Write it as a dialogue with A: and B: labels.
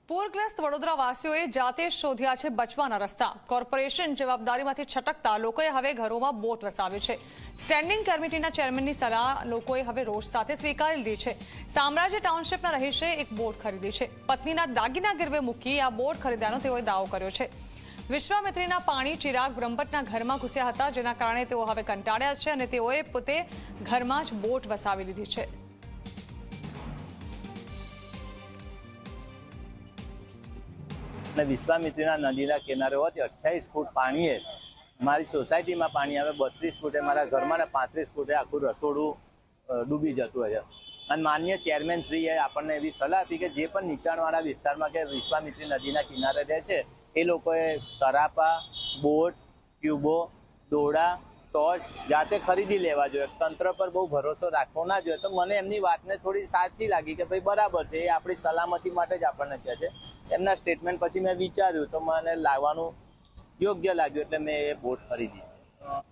A: પૂરગ્રસ્ત વડોદરાવાસીઓએ જાતે શોધ્યા છે બચવાના રસ્તા। કોર્પોરેશન જવાબદારીમાંથી છટકતા લોકોએ હવે ઘરોમાં બોટ વસાવી છે। સ્ટેન્ડિંગ કમિટીના ચેરમેનની સલાહ લોકોએ હવે રોષ સાથે સ્વીકારી લીધી છે। સામ્રાજ્ય ટાઉનશીપના રહીશે એક બોટ ખરીદી છે। પત્નીના દાગીના ગીરવે મૂકી આ બોટ ખરીદ્યાનો તેઓએ દાવો કર્યો છે। વિશ્વામિત્રીના પાણી ચિરાગ બ્રહ્મભટ્ટના ઘરમાં ઘૂસ્યા હતા, જેના કારણે તેઓ હવે કંટાળ્યા છે અને તેઓએ પોતે ઘરમાં જ બોટ વસાવી લીધી છે।
B: વિશ્વામિત્રીના નદીના કિનારે હોવાથી 28 ફૂટ પાણીએ મારી સોસાયટીમાં પાણી આવે, 32 ફૂટે મારા ઘરમાં ને 35 ફૂટે આખું રસોડું ડૂબી જતું હોય છે। અને માન્ય ચેરમેન શ્રીએ આપણને એવી સલાહ હતી કે જે પણ નીચાણવાળા વિસ્તારમાં કે વિશ્વામિત્રી નદીના કિનારે રહે છે એ લોકોએ તરાપા, બોટ, ટ્યુબો, દોડા, ટોર્ચ જાતે ખરીદી લેવા જોઈએ। તંત્ર પર બહુ ભરોસો રાખવો ના જોઈએ। તો મને એમની વાતને થોડી સાચી લાગી કે ભાઈ બરાબર છે, એ આપણી સલામતી માટે જ આપણને કહે છે। એમના સ્ટેટમેન્ટ પછી મેં વિચાર્યું તો મને લાવવાનું યોગ્ય લાગ્યું, એટલે મેં એ બોટ ખરીદી।